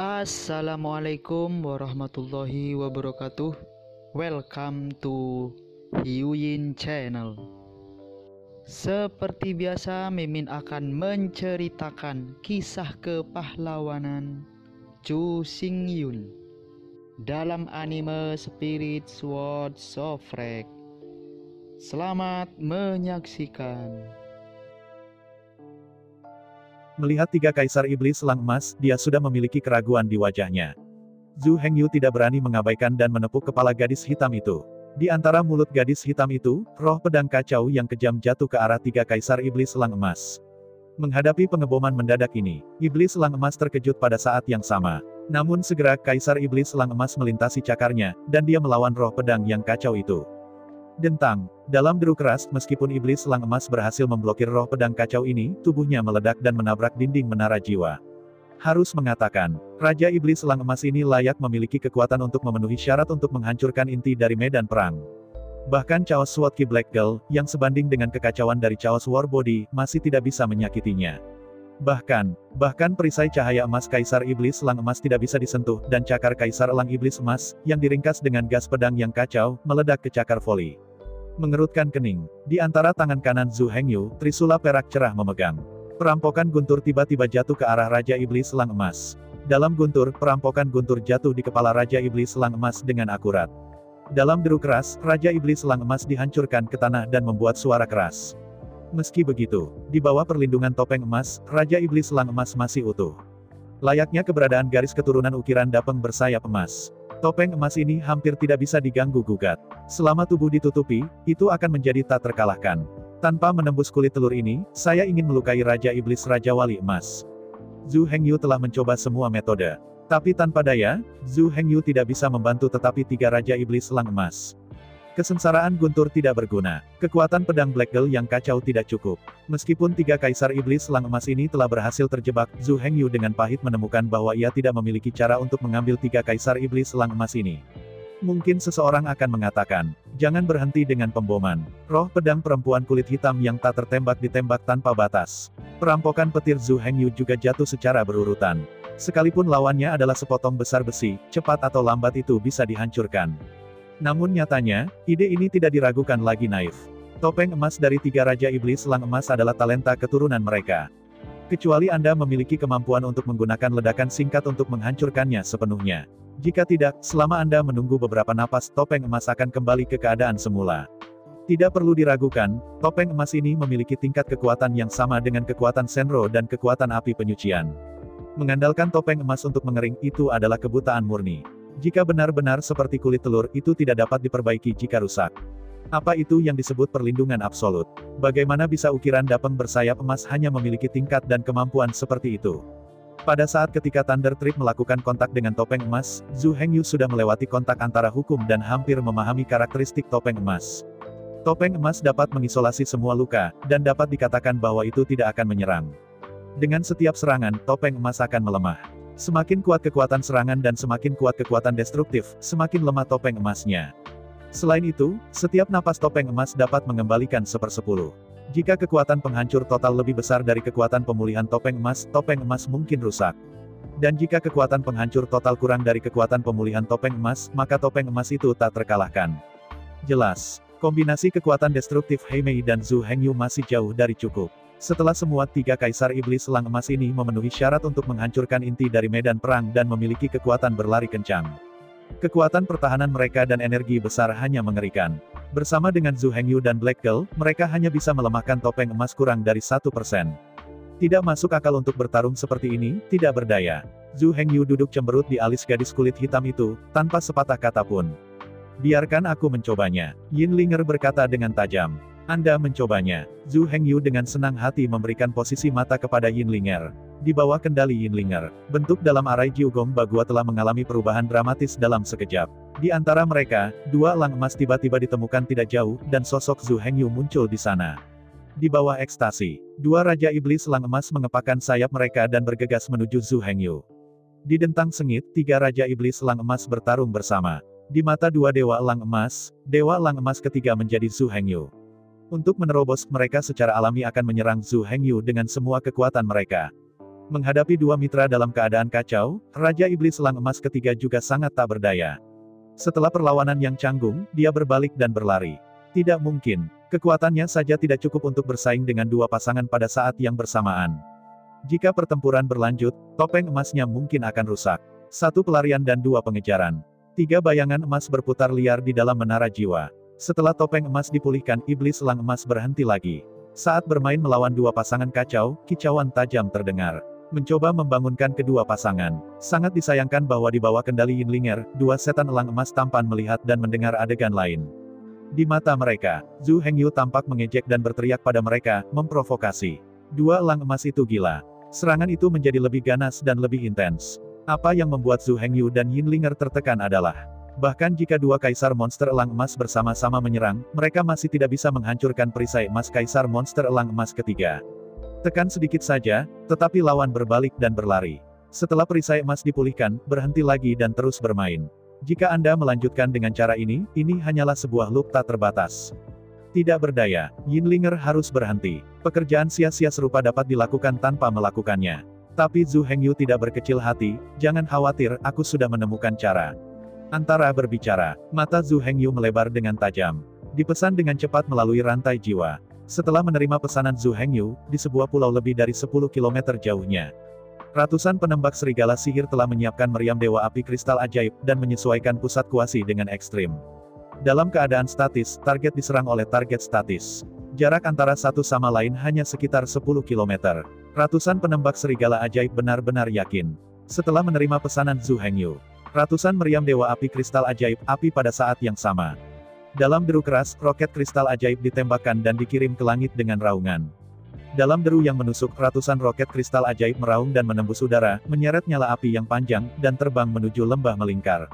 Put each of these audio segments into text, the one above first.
Assalamualaikum warahmatullahi wabarakatuh. Welcome to Hyuyin Channel. Seperti biasa, Mimin akan menceritakan kisah kepahlawanan Chu Xingyun dalam anime Spirit Sword Shofrek. Selamat menyaksikan. Melihat tiga kaisar iblis selang emas, dia sudah memiliki keraguan di wajahnya. Zhu Hengyu tidak berani mengabaikan dan menepuk kepala gadis hitam itu. Di antara mulut gadis hitam itu, roh pedang kacau yang kejam jatuh ke arah tiga kaisar iblis selang emas. Menghadapi pengeboman mendadak ini, iblis selang emas terkejut pada saat yang sama. Namun segera kaisar iblis selang emas melintasi cakarnya, dan dia melawan roh pedang yang kacau itu. Dentang, dalam deru keras, meskipun iblis selang emas berhasil memblokir roh pedang kacau ini, tubuhnya meledak dan menabrak dinding menara jiwa. Harus mengatakan, Raja Iblis Selang Emas ini layak memiliki kekuatan untuk memenuhi syarat untuk menghancurkan inti dari medan perang. Bahkan Chaos Sword Ki Black Girl, yang sebanding dengan kekacauan dari Chaos War Body, masih tidak bisa menyakitinya. Bahkan perisai cahaya emas Kaisar Iblis Selang Emas tidak bisa disentuh, dan cakar Kaisar Elang Iblis Emas, yang diringkas dengan gas pedang yang kacau, meledak ke cakar voli. Mengerutkan kening, di antara tangan kanan Zhu Hengyu, trisula perak cerah memegang. Perampokan guntur tiba-tiba jatuh ke arah Raja Iblis Selang Emas. Dalam guntur, perampokan guntur jatuh di kepala Raja Iblis Selang Emas dengan akurat. Dalam deru keras, Raja Iblis Selang Emas dihancurkan ke tanah dan membuat suara keras. Meski begitu, di bawah perlindungan topeng emas, Raja Iblis Selang Emas masih utuh. Layaknya keberadaan garis keturunan ukiran dapeng bersayap emas. Topeng emas ini hampir tidak bisa diganggu-gugat. Selama tubuh ditutupi, itu akan menjadi tak terkalahkan. Tanpa menembus kulit telur ini, saya ingin melukai Raja Iblis Raja Wali Emas. Zhu Hengyu telah mencoba semua metode. Tapi tanpa daya, Zhu Hengyu tidak bisa membantu tetapi tiga Raja Iblis Selang Emas. Kesengsaraan guntur tidak berguna. Kekuatan pedang Black Girl yang kacau tidak cukup. Meskipun tiga kaisar iblis selang emas ini telah berhasil terjebak, Zhu Hengyu dengan pahit menemukan bahwa ia tidak memiliki cara untuk mengambil tiga kaisar iblis selang emas ini. Mungkin seseorang akan mengatakan, jangan berhenti dengan pemboman. Roh pedang perempuan kulit hitam yang tak tertembak ditembak tanpa batas. Perampokan petir Zhu Hengyu juga jatuh secara berurutan. Sekalipun lawannya adalah sepotong besar besi, cepat atau lambat itu bisa dihancurkan. Namun nyatanya, ide ini tidak diragukan lagi naif. Topeng emas dari tiga Raja Iblis Selang Emas adalah talenta keturunan mereka. Kecuali Anda memiliki kemampuan untuk menggunakan ledakan singkat untuk menghancurkannya sepenuhnya. Jika tidak, selama Anda menunggu beberapa napas, topeng emas akan kembali ke keadaan semula. Tidak perlu diragukan, topeng emas ini memiliki tingkat kekuatan yang sama dengan kekuatan Senro dan kekuatan api penyucian. Mengandalkan topeng emas untuk mengering, itu adalah kebutaan murni. Jika benar-benar seperti kulit telur, itu tidak dapat diperbaiki jika rusak. Apa itu yang disebut perlindungan absolut? Bagaimana bisa ukiran dapeng bersayap emas hanya memiliki tingkat dan kemampuan seperti itu? Pada saat ketika Thunder Trip melakukan kontak dengan topeng emas, Zhu Hengyu sudah melewati kontak antara hukum dan hampir memahami karakteristik topeng emas. Topeng emas dapat mengisolasi semua luka, dan dapat dikatakan bahwa itu tidak akan menyerang. Dengan setiap serangan, topeng emas akan melemah. Semakin kuat kekuatan serangan dan semakin kuat kekuatan destruktif, semakin lemah topeng emasnya. Selain itu, setiap napas topeng emas dapat mengembalikan 1/10. Jika kekuatan penghancur total lebih besar dari kekuatan pemulihan topeng emas mungkin rusak. Dan jika kekuatan penghancur total kurang dari kekuatan pemulihan topeng emas, maka topeng emas itu tak terkalahkan. Jelas, kombinasi kekuatan destruktif Heimei dan Zhu Hengyu masih jauh dari cukup. Setelah semua tiga kaisar iblis selang emas ini memenuhi syarat untuk menghancurkan inti dari medan perang dan memiliki kekuatan berlari kencang. Kekuatan pertahanan mereka dan energi besar hanya mengerikan. Bersama dengan Zhu Hengyu dan Black Girl, mereka hanya bisa melemahkan topeng emas kurang dari 1%. Tidak masuk akal untuk bertarung seperti ini, tidak berdaya. Zhu Hengyu duduk cemberut di alis gadis kulit hitam itu, tanpa sepatah kata pun. Biarkan aku mencobanya, Yin Linger berkata dengan tajam. Anda mencobanya. Zhu Hengyu dengan senang hati memberikan posisi mata kepada Yin Linger. Di bawah kendali Yin Linger, bentuk dalam arai Jiugong Bagua telah mengalami perubahan dramatis dalam sekejap. Di antara mereka, dua elang emas tiba-tiba ditemukan tidak jauh, dan sosok Zhu Hengyu muncul di sana. Di bawah ekstasi, dua Raja Iblis Elang Emas mengepakkan sayap mereka dan bergegas menuju Zhu Hengyu. Di dentang sengit, tiga Raja Iblis Elang Emas bertarung bersama. Di mata dua Dewa Elang Emas ketiga menjadi Zhu Hengyu. Untuk menerobos, mereka secara alami akan menyerang Zhu Hengyu dengan semua kekuatan mereka. Menghadapi dua mitra dalam keadaan kacau, Raja Iblis Elang Emas ketiga juga sangat tak berdaya. Setelah perlawanan yang canggung, dia berbalik dan berlari. Tidak mungkin, kekuatannya saja tidak cukup untuk bersaing dengan dua pasangan pada saat yang bersamaan. Jika pertempuran berlanjut, topeng emasnya mungkin akan rusak. Satu pelarian dan dua pengejaran. Tiga bayangan emas berputar liar di dalam menara jiwa. Setelah topeng emas dipulihkan, Iblis Elang Emas berhenti lagi. Saat bermain melawan dua pasangan kacau, kicauan tajam terdengar. Mencoba membangunkan kedua pasangan. Sangat disayangkan bahwa di bawah kendali Yinlinger, dua setan elang emas tampan melihat dan mendengar adegan lain. Di mata mereka, Zhu Hengyu tampak mengejek dan berteriak pada mereka, memprovokasi. Dua elang emas itu gila. Serangan itu menjadi lebih ganas dan lebih intens. Apa yang membuat Zhu Hengyu dan Yinlinger tertekan adalah, bahkan jika dua kaisar monster elang emas bersama-sama menyerang, mereka masih tidak bisa menghancurkan perisai emas kaisar monster elang emas ketiga. Tekan sedikit saja, tetapi lawan berbalik dan berlari. Setelah perisai emas dipulihkan, berhenti lagi dan terus bermain. Jika Anda melanjutkan dengan cara ini hanyalah sebuah loop tak terbatas. Tidak berdaya, Yinlinger harus berhenti. Pekerjaan sia-sia serupa dapat dilakukan tanpa melakukannya. Tapi Zhu Hengyu tidak berkecil hati, jangan khawatir, aku sudah menemukan cara. Antara berbicara, mata Zhu Hengyu melebar dengan tajam. Dipesan dengan cepat melalui rantai jiwa. Setelah menerima pesanan Zhu Hengyu, di sebuah pulau lebih dari 10 km jauhnya. Ratusan penembak serigala sihir telah menyiapkan meriam dewa api kristal ajaib, dan menyesuaikan pusat kuasi dengan ekstrim. Dalam keadaan statis, target diserang oleh target statis. Jarak antara satu sama lain hanya sekitar 10 km. Ratusan penembak serigala ajaib benar-benar yakin. Setelah menerima pesanan Zhu Hengyu, ratusan meriam dewa api kristal ajaib, api pada saat yang sama. Dalam deru keras, roket kristal ajaib ditembakkan dan dikirim ke langit dengan raungan. Dalam deru yang menusuk, ratusan roket kristal ajaib meraung dan menembus udara, menyeret nyala api yang panjang, dan terbang menuju lembah melingkar.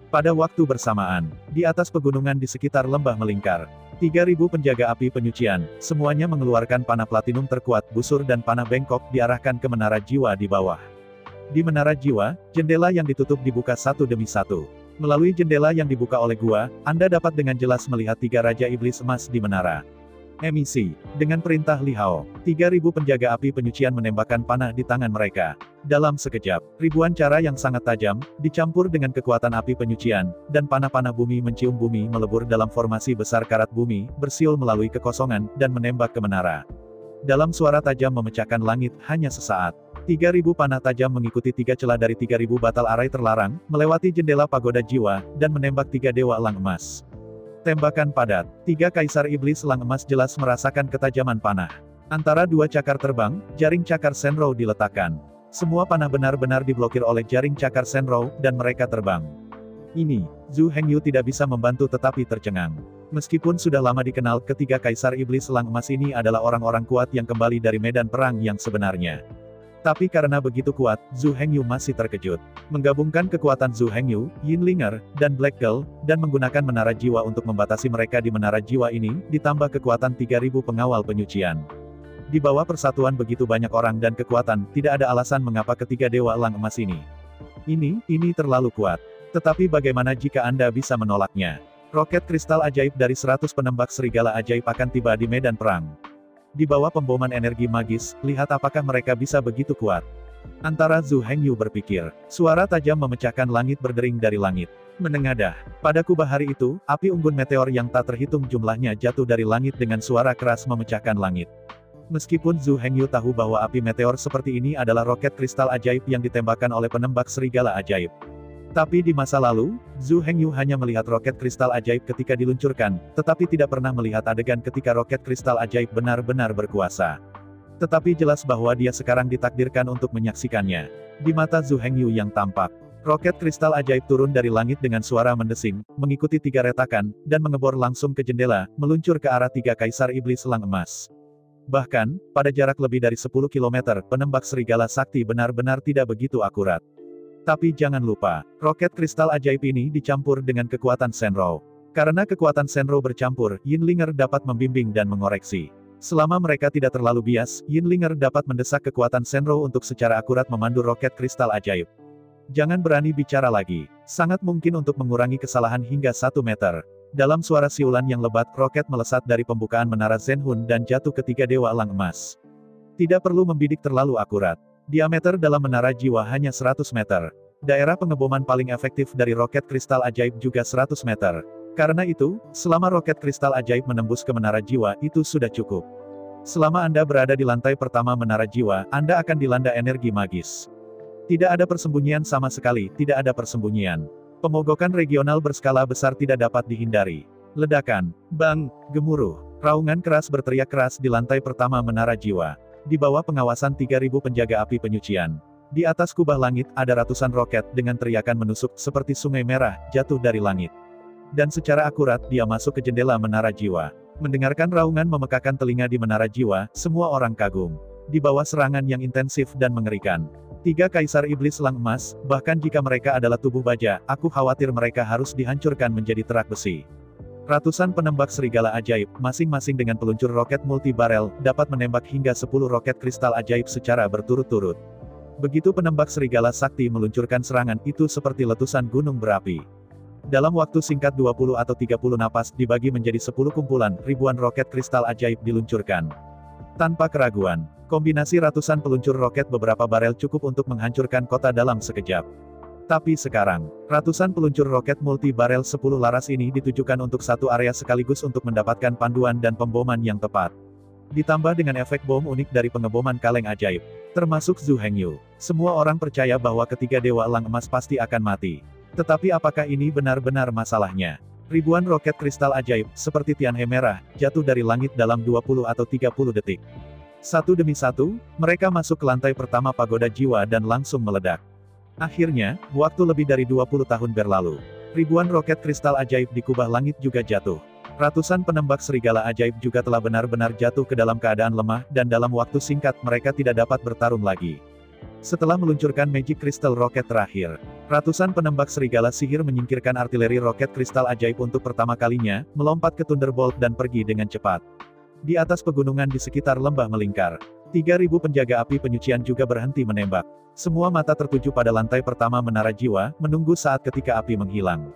Pada waktu bersamaan, di atas pegunungan di sekitar lembah melingkar, 3.000 penjaga api penyucian, semuanya mengeluarkan panah platinum terkuat, busur dan panah bengkok diarahkan ke menara jiwa di bawah. Di menara jiwa, jendela yang ditutup dibuka satu demi satu. Melalui jendela yang dibuka oleh gua, Anda dapat dengan jelas melihat tiga Raja Iblis Emas di menara. Emisi. Dengan perintah Li Hao, 3.000 penjaga api penyucian menembakkan panah di tangan mereka. Dalam sekejap, ribuan cara yang sangat tajam, dicampur dengan kekuatan api penyucian, dan panah-panah bumi mencium bumi melebur dalam formasi besar karat bumi, bersiul melalui kekosongan, dan menembak ke menara. Dalam suara tajam memecahkan langit, hanya sesaat. 3.000 panah tajam mengikuti tiga celah dari 3.000 batal arai terlarang, melewati jendela pagoda jiwa, dan menembak tiga dewa elang emas. Tembakan padat. Tiga kaisar iblis elang emas jelas merasakan ketajaman panah. Antara dua cakar terbang, jaring cakar Senrou diletakkan. Semua panah benar-benar diblokir oleh jaring cakar Senrou, dan mereka terbang. Ini, Zhu Hengyu tidak bisa membantu tetapi tercengang. Meskipun sudah lama dikenal, ketiga kaisar iblis elang emas ini adalah orang-orang kuat yang kembali dari medan perang yang sebenarnya. Tapi karena begitu kuat, Zhu Hengyu masih terkejut. Menggabungkan kekuatan Zhu Hengyu, Yinlinger, dan Black Girl, dan menggunakan menara jiwa untuk membatasi mereka di menara jiwa ini, ditambah kekuatan 3.000 pengawal penyucian. Di bawah persatuan begitu banyak orang dan kekuatan, tidak ada alasan mengapa ketiga dewa elang emas ini. Ini terlalu kuat. Tetapi bagaimana jika Anda bisa menolaknya? Roket kristal ajaib dari 100 penembak serigala ajaib akan tiba di medan perang. Di bawah pemboman energi magis, lihat apakah mereka bisa begitu kuat. Antara Zhu Hengyu berpikir, suara tajam memecahkan langit berdering dari langit. Menengadah. Pada kubah hari itu, api unggun meteor yang tak terhitung jumlahnya jatuh dari langit dengan suara keras memecahkan langit. Meskipun Zhu Hengyu tahu bahwa api meteor seperti ini adalah roket kristal ajaib yang ditembakkan oleh penembak serigala ajaib. Tapi di masa lalu, Zhu Hengyu hanya melihat roket kristal ajaib ketika diluncurkan, tetapi tidak pernah melihat adegan ketika roket kristal ajaib benar-benar berkuasa. Tetapi jelas bahwa dia sekarang ditakdirkan untuk menyaksikannya. Di mata Zhu Hengyu yang tampak, roket kristal ajaib turun dari langit dengan suara mendesing, mengikuti tiga retakan, dan mengebor langsung ke jendela, meluncur ke arah tiga kaisar iblis elang emas. Bahkan, pada jarak lebih dari 10 km, penembak serigala sakti benar-benar tidak begitu akurat. Tapi jangan lupa, roket kristal ajaib ini dicampur dengan kekuatan Senrou. Karena kekuatan Senrou bercampur, Yinlinger dapat membimbing dan mengoreksi. Selama mereka tidak terlalu bias, Yinlinger dapat mendesak kekuatan Senrou untuk secara akurat memandu roket kristal ajaib. Jangan berani bicara lagi. Sangat mungkin untuk mengurangi kesalahan hingga 1 meter. Dalam suara siulan yang lebat, roket melesat dari pembukaan menara Zhenhun dan jatuh ke tiga dewa elang emas. Tidak perlu membidik terlalu akurat. Diameter dalam menara jiwa hanya 100 meter. Daerah pengeboman paling efektif dari roket kristal ajaib juga 100 meter. Karena itu, selama roket kristal ajaib menembus ke menara jiwa, itu sudah cukup. Selama Anda berada di lantai pertama menara jiwa, Anda akan dilanda energi magis. Tidak ada persembunyian sama sekali, tidak ada persembunyian. Pemogokan regional berskala besar tidak dapat dihindari. Ledakan, bang, gemuruh, raungan keras berteriak keras di lantai pertama menara jiwa. Di bawah pengawasan 3.000 penjaga api penyucian. Di atas kubah langit, ada ratusan roket dengan teriakan menusuk seperti sungai merah, jatuh dari langit. Dan secara akurat, dia masuk ke jendela menara jiwa. Mendengarkan raungan memekakan telinga di menara jiwa, semua orang kagum. Di bawah serangan yang intensif dan mengerikan. 3 kaisar iblis elang emas, bahkan jika mereka adalah tubuh baja, aku khawatir mereka harus dihancurkan menjadi terak besi. Ratusan penembak serigala ajaib, masing-masing dengan peluncur roket multi-barel, dapat menembak hingga 10 roket kristal ajaib secara berturut-turut. Begitu penembak serigala sakti meluncurkan serangan, itu seperti letusan gunung berapi. Dalam waktu singkat 20 atau 30 napas dibagi menjadi 10 kumpulan, ribuan roket kristal ajaib diluncurkan. Tanpa keraguan, kombinasi ratusan peluncur roket beberapa barel cukup untuk menghancurkan kota dalam sekejap. Tapi sekarang, ratusan peluncur roket multi-barel 10 laras ini ditujukan untuk satu area sekaligus untuk mendapatkan panduan dan pemboman yang tepat. Ditambah dengan efek bom unik dari pengeboman kaleng ajaib, termasuk Zhu Hengyu. Semua orang percaya bahwa ketiga dewa elang emas pasti akan mati. Tetapi apakah ini benar-benar masalahnya? Ribuan roket kristal ajaib, seperti Tianhe merah, jatuh dari langit dalam 20 atau 30 detik. Satu demi satu, mereka masuk ke lantai pertama pagoda jiwa dan langsung meledak. Akhirnya, waktu lebih dari 20 tahun berlalu. Ribuan roket kristal ajaib di kubah langit juga jatuh. Ratusan penembak serigala ajaib juga telah benar-benar jatuh ke dalam keadaan lemah, dan dalam waktu singkat mereka tidak dapat bertarung lagi. Setelah meluncurkan Magic Crystal Rocket terakhir, ratusan penembak serigala sihir menyingkirkan artileri roket kristal ajaib untuk pertama kalinya, melompat ke Thunderbolt dan pergi dengan cepat. Di atas pegunungan di sekitar lembah melingkar, 3.000 penjaga api penyucian juga berhenti menembak. Semua mata tertuju pada lantai pertama menara jiwa, menunggu saat ketika api menghilang.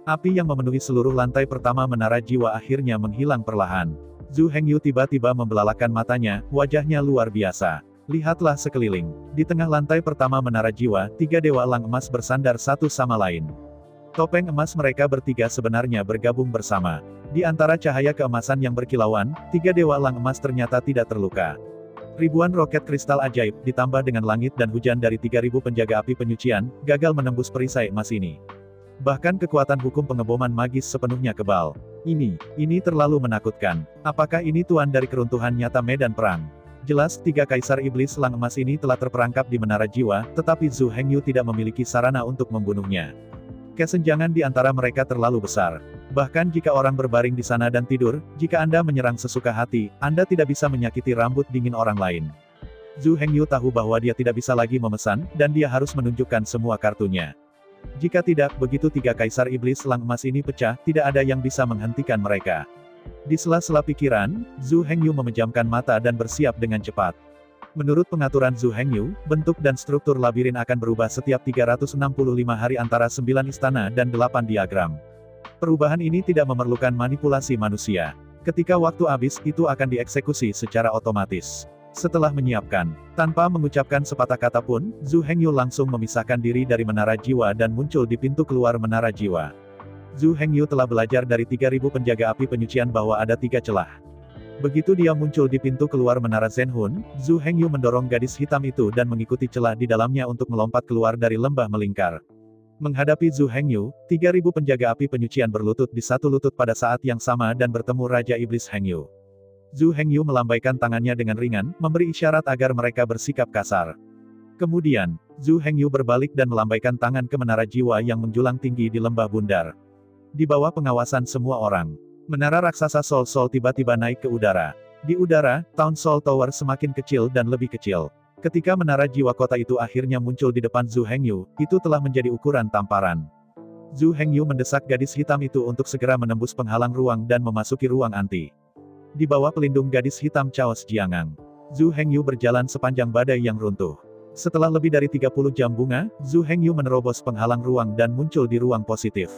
Api yang memenuhi seluruh lantai pertama menara jiwa akhirnya menghilang perlahan. Zhu Hengyu tiba-tiba membelalakan matanya, wajahnya luar biasa. Lihatlah sekeliling. Di tengah lantai pertama menara jiwa, 3 dewa elang emas bersandar satu sama lain. Topeng emas mereka bertiga sebenarnya bergabung bersama. Di antara cahaya keemasan yang berkilauan, 3 dewa elang emas ternyata tidak terluka. Ribuan roket kristal ajaib, ditambah dengan langit dan hujan dari 3.000 penjaga api penyucian, gagal menembus perisai emas ini. Bahkan kekuatan hukum pengeboman magis sepenuhnya kebal. Ini terlalu menakutkan. Apakah ini tuan dari keruntuhan nyata medan perang? Jelas, 3 kaisar iblis elang emas ini telah terperangkap di menara jiwa, tetapi Zhu Hengyu tidak memiliki sarana untuk membunuhnya. Kesenjangan di antara mereka terlalu besar. Bahkan jika orang berbaring di sana dan tidur, jika Anda menyerang sesuka hati, Anda tidak bisa menyakiti rambut dingin orang lain. Zhu Hengyu tahu bahwa dia tidak bisa lagi memesan, dan dia harus menunjukkan semua kartunya. Jika tidak, begitu 3 kaisar iblis elang emas ini pecah, tidak ada yang bisa menghentikan mereka. Di sela-sela pikiran, Zhu Hengyu memejamkan mata dan bersiap dengan cepat. Menurut pengaturan Zhu Hengyu, bentuk dan struktur labirin akan berubah setiap 365 hari antara 9 istana dan 8 diagram. Perubahan ini tidak memerlukan manipulasi manusia. Ketika waktu habis, itu akan dieksekusi secara otomatis. Setelah menyiapkan, tanpa mengucapkan sepatah kata pun, Zhu Hengyu langsung memisahkan diri dari menara jiwa dan muncul di pintu keluar menara jiwa. Zhu Hengyu telah belajar dari 3.000 penjaga api penyucian bahwa ada 3 celah. Begitu dia muncul di pintu keluar menara Zhenhun, Zhu Hengyu mendorong gadis hitam itu dan mengikuti celah di dalamnya untuk melompat keluar dari lembah melingkar. Menghadapi Zhu Hengyu, 3.000 penjaga api penyucian berlutut di satu lutut pada saat yang sama dan bertemu Raja Iblis Hengyu. Zhu Hengyu melambaikan tangannya dengan ringan, memberi isyarat agar mereka bersikap kasar. Kemudian, Zhu Hengyu berbalik dan melambaikan tangan ke menara jiwa yang menjulang tinggi di lembah bundar. Di bawah pengawasan semua orang, menara raksasa Sol Sol tiba-tiba naik ke udara. Di udara, Town Sol Tower semakin kecil dan lebih kecil. Ketika menara jiwa kota itu akhirnya muncul di depan Zhu Hengyu, itu telah menjadi ukuran tamparan. Zhu Hengyu mendesak gadis hitam itu untuk segera menembus penghalang ruang dan memasuki ruang anti. Di bawah pelindung gadis hitam Chaos Jiangang, Zhu Hengyu berjalan sepanjang badai yang runtuh. Setelah lebih dari 30 jam bunga, Zhu Hengyu menerobos penghalang ruang dan muncul di ruang positif.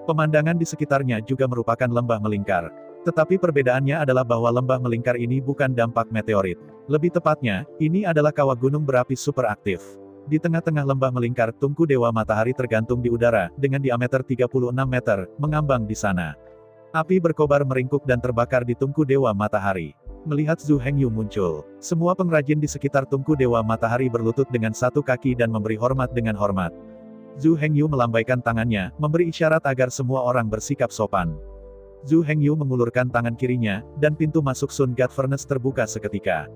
Pemandangan di sekitarnya juga merupakan lembah melingkar. Tetapi perbedaannya adalah bahwa lembah melingkar ini bukan dampak meteorit. Lebih tepatnya, ini adalah kawah gunung berapi superaktif. Di tengah-tengah lembah melingkar, tungku Dewa Matahari tergantung di udara, dengan diameter 36 meter, mengambang di sana. Api berkobar meringkuk dan terbakar di tungku Dewa Matahari. Melihat Zhu Hengyu muncul, semua pengrajin di sekitar tungku Dewa Matahari berlutut dengan satu kaki dan memberi hormat dengan hormat. Zhu Hengyu melambaikan tangannya, memberi isyarat agar semua orang bersikap sopan. Zhu Hengyu mengulurkan tangan kirinya, dan pintu masuk Sun God Furnace terbuka seketika.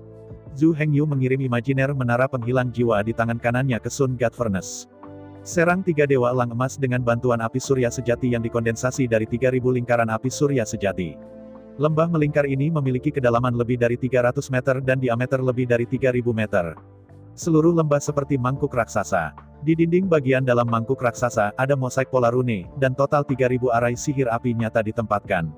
Zhu Hengyu mengirim imajiner menara penghilang jiwa di tangan kanannya ke Sun God Furnace. Serang tiga dewa elang emas dengan bantuan api surya sejati yang dikondensasi dari 3000 lingkaran api surya sejati. Lembah melingkar ini memiliki kedalaman lebih dari 300 meter dan diameter lebih dari 3000 meter. Seluruh lembah seperti mangkuk raksasa. Di dinding bagian dalam mangkuk raksasa, ada mosaik pola rune, dan total 3000 arai sihir api nyata ditempatkan.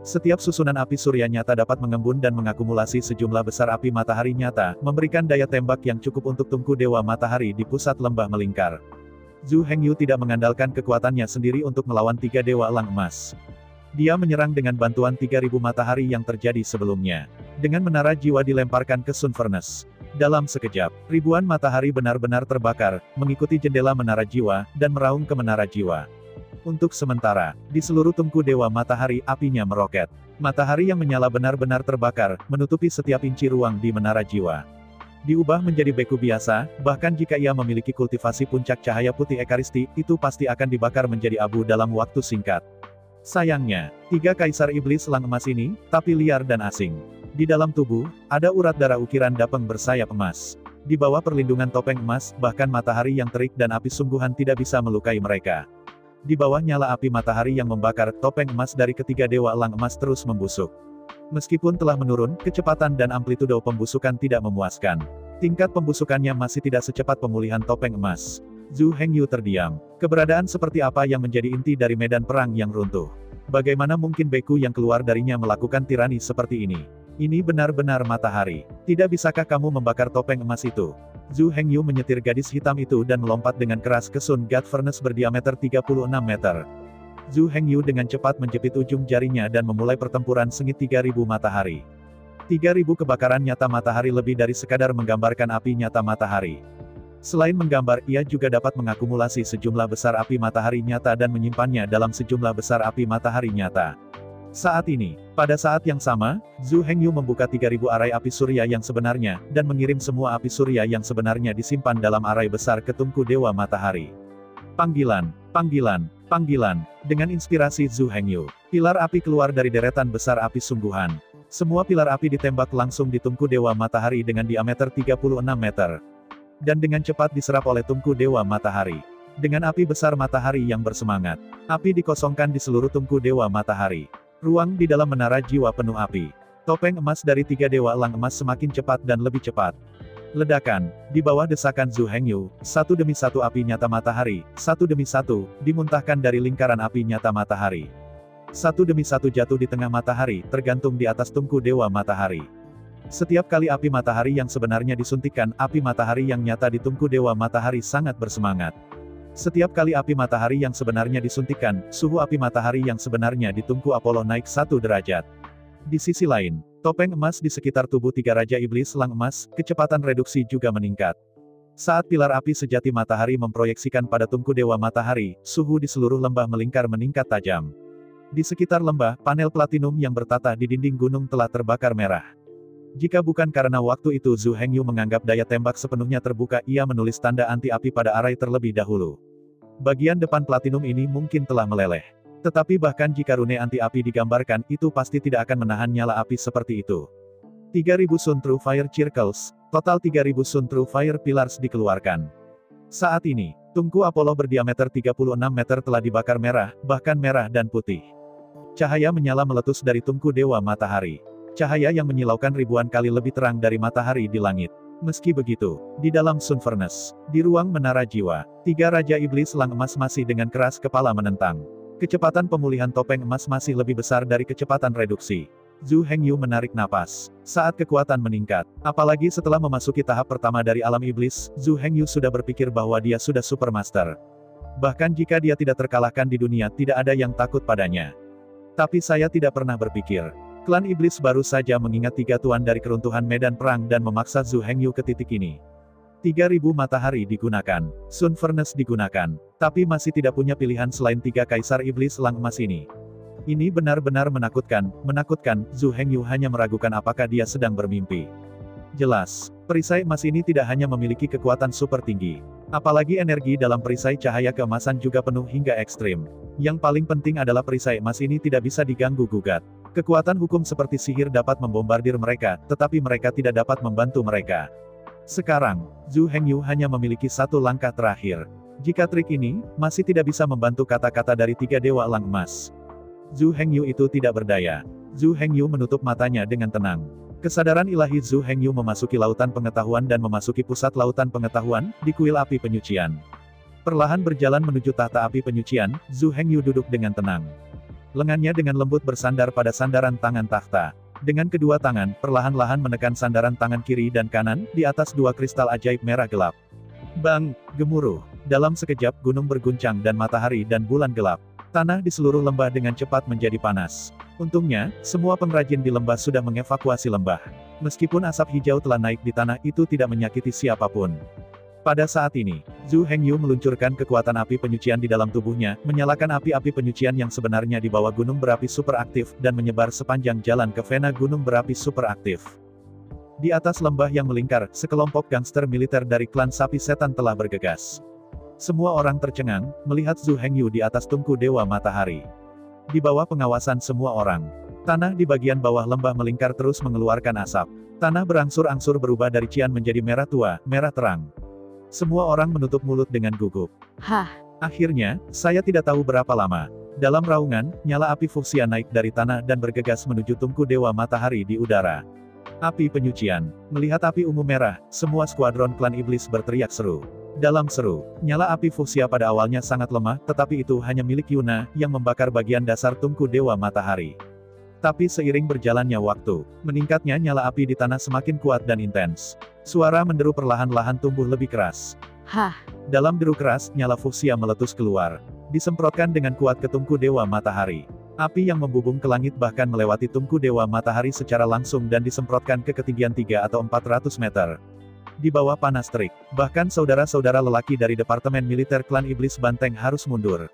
Setiap susunan api surya nyata dapat mengembun dan mengakumulasi sejumlah besar api matahari nyata, memberikan daya tembak yang cukup untuk tungku Dewa Matahari di pusat lembah melingkar. Zhu Hengyu tidak mengandalkan kekuatannya sendiri untuk melawan tiga dewa elang emas. Dia menyerang dengan bantuan 3000 matahari yang terjadi sebelumnya. Dengan menara jiwa dilemparkan ke Sun Furnace. Dalam sekejap, ribuan matahari benar-benar terbakar, mengikuti jendela menara jiwa, dan meraung ke menara jiwa. Untuk sementara, di seluruh tungku Dewa Matahari, apinya meroket. Matahari yang menyala benar-benar terbakar, menutupi setiap inci ruang di menara jiwa. Diubah menjadi beku biasa, bahkan jika ia memiliki kultivasi puncak cahaya putih ekaristi, itu pasti akan dibakar menjadi abu dalam waktu singkat. Sayangnya, tiga kaisar iblis elang emas ini, tapi liar dan asing. Di dalam tubuh, ada urat darah ukiran dapeng bersayap emas. Di bawah perlindungan topeng emas, bahkan matahari yang terik dan api sungguhan tidak bisa melukai mereka. Di bawah nyala api matahari yang membakar, topeng emas dari ketiga dewa elang emas terus membusuk. Meskipun telah menurun, kecepatan dan amplitudo pembusukan tidak memuaskan. Tingkat pembusukannya masih tidak secepat pemulihan topeng emas. Zhu Hengyu terdiam. Keberadaan seperti apa yang menjadi inti dari medan perang yang runtuh? Bagaimana mungkin beku yang keluar darinya melakukan tirani seperti ini? Ini benar-benar matahari. Tidak bisakah kamu membakar topeng emas itu? Zhu Hengyu menyetir gadis hitam itu dan melompat dengan keras ke Sun God Furnace berdiameter 36 meter. Zhu Hengyu dengan cepat menjepit ujung jarinya dan memulai pertempuran sengit 3000 matahari. 3000 kebakaran nyata matahari lebih dari sekadar menggambarkan api nyata matahari. Selain menggambar, ia juga dapat mengakumulasi sejumlah besar api matahari nyata dan menyimpannya dalam sejumlah besar api matahari nyata. Saat ini, pada saat yang sama, Zhu Hengyu membuka 3000 arai api surya yang sebenarnya, dan mengirim semua api surya yang sebenarnya disimpan dalam arai besar ke tungku Dewa Matahari. Panggilan, panggilan, panggilan. Dengan inspirasi Zhu Hengyu, pilar api keluar dari deretan besar api sungguhan. Semua pilar api ditembak langsung di tungku Dewa Matahari dengan diameter 36 meter. Dan dengan cepat diserap oleh tungku Dewa Matahari. Dengan api besar matahari yang bersemangat, api dikosongkan di seluruh tungku Dewa Matahari. Ruang di dalam menara jiwa penuh api. Topeng emas dari tiga dewa elang emas semakin cepat dan lebih cepat. Ledakan, di bawah desakan Zhu Hengyu, satu demi satu api nyata matahari, satu demi satu, dimuntahkan dari lingkaran api nyata matahari. Satu demi satu jatuh di tengah matahari, tergantung di atas tungku Dewa Matahari. Setiap kali api matahari yang sebenarnya disuntikkan, api matahari yang nyata di tungku Dewa Matahari sangat bersemangat. Setiap kali api matahari yang sebenarnya disuntikkan, suhu api matahari yang sebenarnya di tungku Apollo naik 1 derajat. Di sisi lain, topeng emas di sekitar tubuh tiga raja iblis elang emas, kecepatan reduksi juga meningkat. Saat pilar api sejati matahari memproyeksikan pada tungku Dewa Matahari, suhu di seluruh lembah melingkar meningkat tajam. Di sekitar lembah, panel platinum yang bertata di dinding gunung telah terbakar merah. Jika bukan karena waktu itu Zhu Hengyu menganggap daya tembak sepenuhnya terbuka, ia menulis tanda anti-api pada arai terlebih dahulu. Bagian depan platinum ini mungkin telah meleleh. Tetapi bahkan jika rune anti-api digambarkan, itu pasti tidak akan menahan nyala api seperti itu. 3000 Sun True Fire Circles, total 3000 Sun True Fire Pillars dikeluarkan. Saat ini, tungku Apollo berdiameter 36 meter telah dibakar merah, bahkan merah dan putih. Cahaya menyala meletus dari tungku Dewa Matahari. Cahaya yang menyilaukan ribuan kali lebih terang dari matahari di langit. Meski begitu, di dalam Sun Furnace, di ruang menara jiwa, tiga raja iblis elang emas masih dengan keras kepala menentang. Kecepatan pemulihan topeng emas masih lebih besar dari kecepatan reduksi. Zhu Hengyu menarik napas. Saat kekuatan meningkat, apalagi setelah memasuki tahap pertama dari alam iblis, Zhu Hengyu sudah berpikir bahwa dia sudah supermaster. Bahkan jika dia tidak terkalahkan di dunia, tidak ada yang takut padanya. Tapi saya tidak pernah berpikir. Klan Iblis baru saja mengingat 3 tuan dari keruntuhan medan perang dan memaksa Zhu Hengyu ke titik ini. 3000 matahari digunakan, Sun Furnace digunakan, tapi masih tidak punya pilihan selain 3 kaisar iblis elang emas ini. Ini benar-benar menakutkan, Zhu Hengyu hanya meragukan apakah dia sedang bermimpi. Jelas, perisai emas ini tidak hanya memiliki kekuatan super tinggi. Apalagi energi dalam perisai cahaya keemasan juga penuh hingga ekstrim. Yang paling penting adalah perisai emas ini tidak bisa diganggu-gugat. Kekuatan hukum seperti sihir dapat membombardir mereka, tetapi mereka tidak dapat membantu mereka. Sekarang, Zhu Hengyu hanya memiliki satu langkah terakhir. Jika trik ini masih tidak bisa membantu kata-kata dari 3 dewa elang emas, Zhu Hengyu itu tidak berdaya. Zhu Hengyu menutup matanya dengan tenang. Kesadaran ilahi Zhu Hengyu memasuki lautan pengetahuan dan memasuki pusat lautan pengetahuan, di kuil api penyucian. Perlahan berjalan menuju tahta api penyucian, Zhu Hengyu duduk dengan tenang. Lengannya dengan lembut bersandar pada sandaran tangan takhta. Dengan kedua tangan, perlahan-lahan menekan sandaran tangan kiri dan kanan, di atas 2 kristal ajaib merah gelap. Bang! Gemuruh. Dalam sekejap gunung berguncang dan matahari dan bulan gelap. Tanah di seluruh lembah dengan cepat menjadi panas. Untungnya, semua pengrajin di lembah sudah mengevakuasi lembah. Meskipun asap hijau telah naik di tanah itu tidak menyakiti siapapun. Pada saat ini, Zhu Hengyu meluncurkan kekuatan api penyucian di dalam tubuhnya, menyalakan api-api penyucian yang sebenarnya di bawah gunung berapi superaktif, dan menyebar sepanjang jalan ke vena gunung berapi superaktif. Di atas lembah yang melingkar, sekelompok gangster militer dari klan sapi setan telah bergegas. Semua orang tercengang, melihat Zhu Hengyu di atas tungku Dewa Matahari. Di bawah pengawasan semua orang, tanah di bagian bawah lembah melingkar terus mengeluarkan asap. Tanah berangsur-angsur berubah dari cian menjadi merah tua, merah terang. Semua orang menutup mulut dengan gugup. Hah? Akhirnya, saya tidak tahu berapa lama. Dalam raungan, nyala api fuksia naik dari tanah dan bergegas menuju tungku Dewa Matahari di udara. Api penyucian. Melihat api ungu merah, semua skuadron klan iblis berteriak seru. Dalam seru, nyala api fuksia pada awalnya sangat lemah, tetapi itu hanya milik Yuna, yang membakar bagian dasar tungku Dewa Matahari. Tapi seiring berjalannya waktu, meningkatnya nyala api di tanah semakin kuat dan intens. Suara menderu perlahan-lahan tumbuh lebih keras. Hah? Dalam deru keras, nyala fuksia meletus keluar. Disemprotkan dengan kuat ke tungku Dewa Matahari. Api yang membubung ke langit bahkan melewati tungku Dewa Matahari secara langsung dan disemprotkan ke ketinggian 3 atau 400 meter. Di bawah panas terik, bahkan saudara-saudara lelaki dari Departemen Militer Klan Iblis Banteng harus mundur.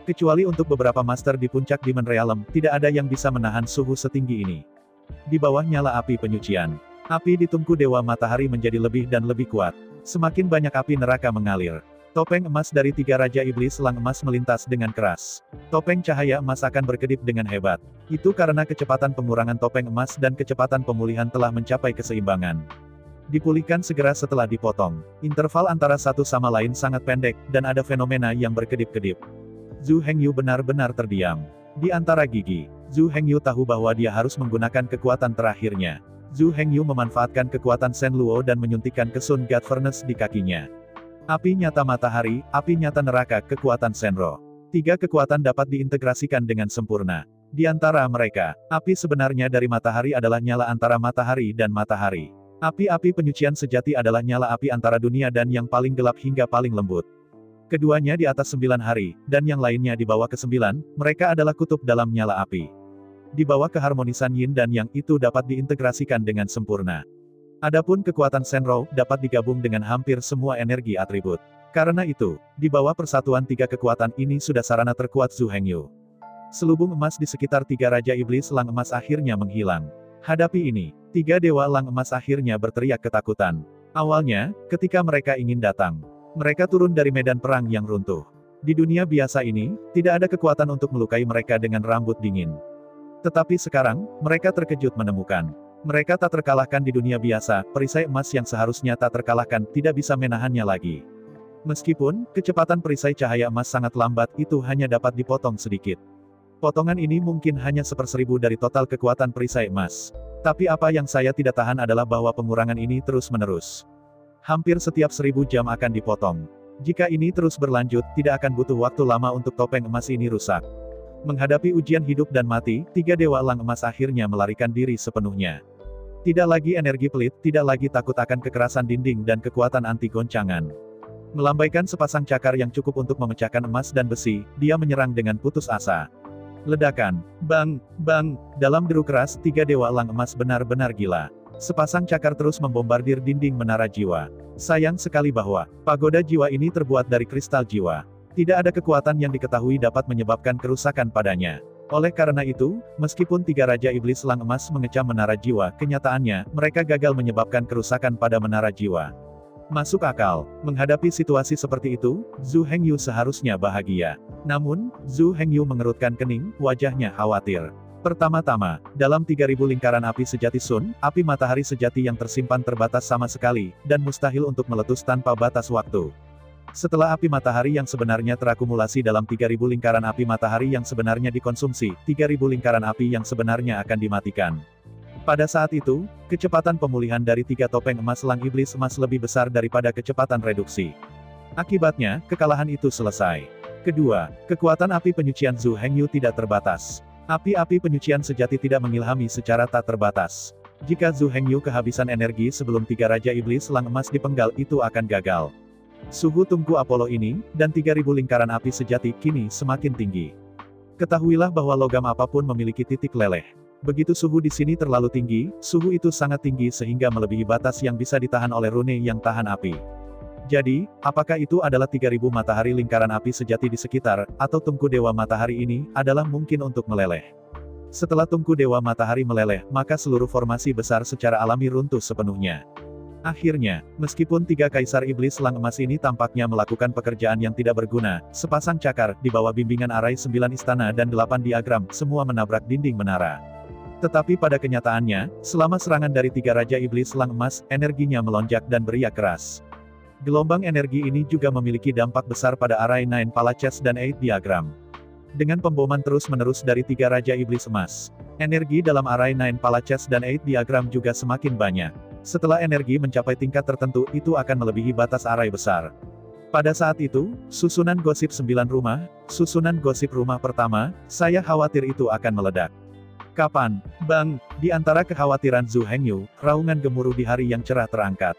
Kecuali untuk beberapa master di puncak Demon Realm, tidak ada yang bisa menahan suhu setinggi ini. Di bawah nyala api penyucian, api di tungku Dewa Matahari menjadi lebih dan lebih kuat. Semakin banyak api neraka mengalir. Topeng emas dari 3 Raja Iblis Elang Emas melintas dengan keras. Topeng cahaya emas akan berkedip dengan hebat. Itu karena kecepatan pengurangan topeng emas dan kecepatan pemulihan telah mencapai keseimbangan. Dipulihkan segera setelah dipotong. Interval antara satu sama lain sangat pendek, dan ada fenomena yang berkedip-kedip. Zhu Hengyu benar-benar terdiam. Di antara gigi, Zhu Hengyu tahu bahwa dia harus menggunakan kekuatan terakhirnya. Zhu Hengyu memanfaatkan kekuatan Shen Luo dan menyuntikkan ke Sun God Furnace di kakinya. Api nyata matahari, api nyata neraka, kekuatan Shenro. 3 kekuatan dapat diintegrasikan dengan sempurna. Di antara mereka, api sebenarnya dari matahari adalah nyala antara matahari dan matahari. Api-api penyucian sejati adalah nyala api antara dunia dan yang paling gelap hingga paling lembut. Keduanya di atas 9 hari, dan yang lainnya di bawah ke-9, mereka adalah kutub dalam nyala api. Di bawah keharmonisan yin dan yang itu dapat diintegrasikan dengan sempurna. Adapun kekuatan Shenro dapat digabung dengan hampir semua energi atribut. Karena itu, di bawah persatuan 3 kekuatan ini sudah sarana terkuat Zhu Hengyu. Selubung emas di sekitar 3 Raja Iblis Elang Emas akhirnya menghilang. Hadapi ini, 3 Dewa Elang Emas akhirnya berteriak ketakutan. Awalnya, ketika mereka ingin datang, mereka turun dari medan perang yang runtuh. Di dunia biasa ini, tidak ada kekuatan untuk melukai mereka dengan rambut dingin. Tetapi sekarang, mereka terkejut menemukan. Mereka tak terkalahkan di dunia biasa, perisai emas yang seharusnya tak terkalahkan, tidak bisa menahannya lagi. Meskipun, kecepatan perisai cahaya emas sangat lambat, itu hanya dapat dipotong sedikit. Potongan ini mungkin hanya 1/1000 dari total kekuatan perisai emas. Tapi apa yang saya tidak tahan adalah bahwa pengurangan ini terus-menerus. Hampir setiap 1000 jam akan dipotong. Jika ini terus berlanjut, tidak akan butuh waktu lama untuk topeng emas ini rusak. Menghadapi ujian hidup dan mati, 3 Dewa Elang Emas akhirnya melarikan diri sepenuhnya. Tidak lagi energi pelit, tidak lagi takut akan kekerasan dinding dan kekuatan anti goncangan. Melambaikan sepasang cakar yang cukup untuk memecahkan emas dan besi, dia menyerang dengan putus asa. Ledakan. Bang, bang. Dalam deru keras, tiga dewa elang emas benar-benar gila. Sepasang cakar terus membombardir dinding menara jiwa. Sayang sekali bahwa pagoda jiwa ini terbuat dari kristal jiwa. Tidak ada kekuatan yang diketahui dapat menyebabkan kerusakan padanya. Oleh karena itu, meskipun tiga Raja Iblis Elang Emas mengecam menara jiwa, kenyataannya, mereka gagal menyebabkan kerusakan pada menara jiwa. Masuk akal. Menghadapi situasi seperti itu, Zhu Hengyu seharusnya bahagia. Namun, Zhu Hengyu mengerutkan kening, wajahnya khawatir. Pertama-tama, dalam 3000 lingkaran api sejati Sun, api matahari sejati yang tersimpan terbatas sama sekali, dan mustahil untuk meletus tanpa batas waktu. Setelah api matahari yang sebenarnya terakumulasi dalam 3000 lingkaran api matahari yang sebenarnya dikonsumsi, 3000 lingkaran api yang sebenarnya akan dimatikan. Pada saat itu, kecepatan pemulihan dari tiga topeng emas elang iblis emas lebih besar daripada kecepatan reduksi. Akibatnya, kekalahan itu selesai. Kedua, kekuatan api penyucian Zhu Hengyu tidak terbatas. Api-api penyucian sejati tidak mengilhami secara tak terbatas. Jika Zhu Hengyu kehabisan energi sebelum tiga Raja Iblis Elang Emas dipenggal, itu akan gagal. Suhu tungku Apollo ini, dan 3000 lingkaran api sejati, kini semakin tinggi. Ketahuilah bahwa logam apapun memiliki titik leleh. Begitu suhu di sini terlalu tinggi, suhu itu sangat tinggi sehingga melebihi batas yang bisa ditahan oleh rune yang tahan api. Jadi, apakah itu adalah 3000 matahari lingkaran api sejati di sekitar, atau tungku Dewa Matahari ini, adalah mungkin untuk meleleh. Setelah tungku Dewa Matahari meleleh, maka seluruh formasi besar secara alami runtuh sepenuhnya. Akhirnya, meskipun tiga Kaisar Iblis Elang Emas ini tampaknya melakukan pekerjaan yang tidak berguna, sepasang cakar, di bawah bimbingan arai 9 istana dan 8 diagram, semua menabrak dinding menara. Tetapi pada kenyataannya, selama serangan dari tiga Raja Iblis Elang Emas, energinya melonjak dan beriak keras. Gelombang energi ini juga memiliki dampak besar pada arai 9 Palaces dan 8 diagram. Dengan pemboman terus-menerus dari tiga Raja Iblis Emas, energi dalam arai 9 Palaces dan 8 diagram juga semakin banyak. Setelah energi mencapai tingkat tertentu, itu akan melebihi batas arai besar. Pada saat itu, susunan gosip 9 rumah, susunan gosip rumah pertama, saya khawatir itu akan meledak. Kapan? Bang, di antara kekhawatiran Zhu Hengyu, raungan gemuruh di hari yang cerah terangkat.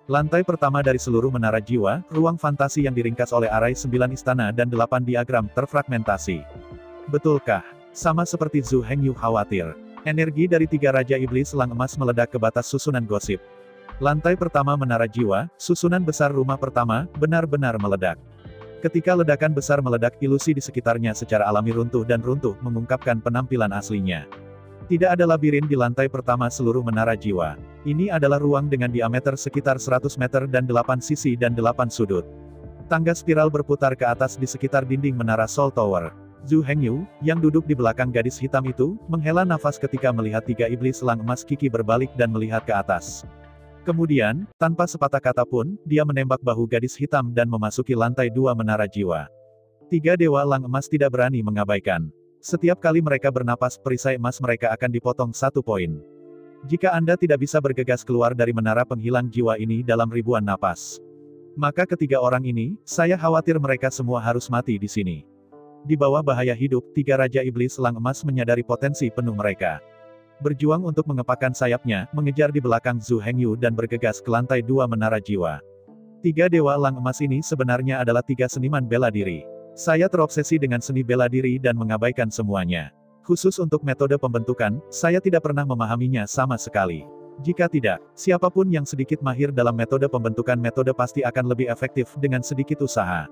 Lantai pertama dari seluruh menara jiwa, ruang fantasi yang diringkas oleh arai 9 istana dan 8 diagram, terfragmentasi. Betulkah? Sama seperti Zhu Hengyu khawatir. Energi dari tiga Raja Iblis Elang Emas meledak ke batas susunan gosip. Lantai pertama menara jiwa, susunan besar rumah pertama, benar-benar meledak. Ketika ledakan besar meledak, ilusi di sekitarnya secara alami runtuh dan runtuh, mengungkapkan penampilan aslinya. Tidak ada labirin di lantai pertama seluruh menara jiwa. Ini adalah ruang dengan diameter sekitar 100 meter dan 8 sisi dan 8 sudut. Tangga spiral berputar ke atas di sekitar dinding menara Soul Tower. Zhu Hengyu, yang duduk di belakang gadis hitam itu, menghela nafas ketika melihat tiga iblis elang emas Kiki berbalik dan melihat ke atas. Kemudian, tanpa sepatah kata pun, dia menembak bahu gadis hitam dan memasuki lantai 2 menara jiwa. Tiga dewa elang emas tidak berani mengabaikan. Setiap kali mereka bernapas, perisai emas mereka akan dipotong 1 poin. Jika Anda tidak bisa bergegas keluar dari menara penghilang jiwa ini dalam ribuan napas, maka ketiga orang ini, saya khawatir mereka semua harus mati di sini. Di bawah bahaya hidup, tiga Raja Iblis Elang Emas menyadari potensi penuh mereka. Berjuang untuk mengepakkan sayapnya, mengejar di belakang Zhu Hengyu dan bergegas ke lantai 2 menara jiwa. Tiga dewa elang emas ini sebenarnya adalah tiga seniman bela diri. Saya terobsesi dengan seni bela diri dan mengabaikan semuanya. Khusus untuk metode pembentukan, saya tidak pernah memahaminya sama sekali. Jika tidak, siapapun yang sedikit mahir dalam metode pembentukan metode pasti akan lebih efektif dengan sedikit usaha.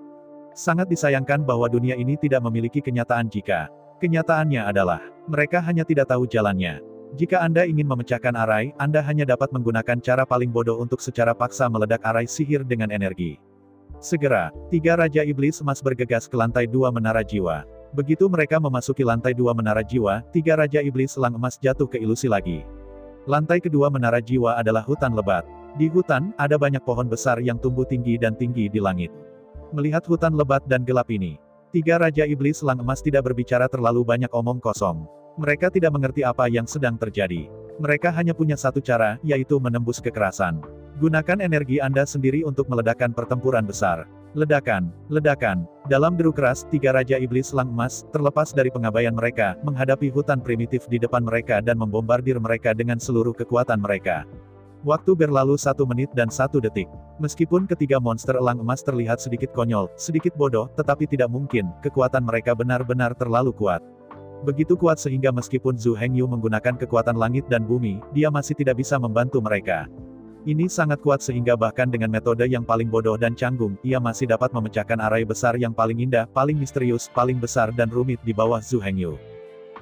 Sangat disayangkan bahwa dunia ini tidak memiliki kenyataan jika kenyataannya adalah mereka hanya tidak tahu jalannya. Jika Anda ingin memecahkan arai, Anda hanya dapat menggunakan cara paling bodoh untuk secara paksa meledak arai sihir dengan energi. Segera, tiga Raja Iblis Emas bergegas ke lantai 2 menara jiwa. Begitu mereka memasuki lantai 2 menara jiwa, tiga Raja Iblis Elang Emas jatuh ke ilusi lagi. Lantai kedua menara jiwa adalah hutan lebat. Di hutan, ada banyak pohon besar yang tumbuh tinggi dan tinggi di langit. Melihat hutan lebat dan gelap ini, tiga Raja Iblis Elang Emas tidak berbicara terlalu banyak omong kosong. Mereka tidak mengerti apa yang sedang terjadi. Mereka hanya punya satu cara, yaitu menembus kekerasan. Gunakan energi Anda sendiri untuk meledakkan pertempuran besar. Ledakan, ledakan. Dalam deru keras, tiga Raja Iblis Elang Emas, terlepas dari pengabaian mereka, menghadapi hutan primitif di depan mereka dan membombardir mereka dengan seluruh kekuatan mereka. Waktu berlalu 1 menit dan 1 detik. Meskipun ketiga monster elang emas terlihat sedikit konyol, sedikit bodoh, tetapi tidak mungkin, kekuatan mereka benar-benar terlalu kuat. Begitu kuat sehingga meskipun Zhu Hengyu menggunakan kekuatan langit dan bumi, dia masih tidak bisa membantu mereka. Ini sangat kuat sehingga bahkan dengan metode yang paling bodoh dan canggung, ia masih dapat memecahkan arai besar yang paling indah, paling misterius, paling besar dan rumit di bawah Zhu Hengyu.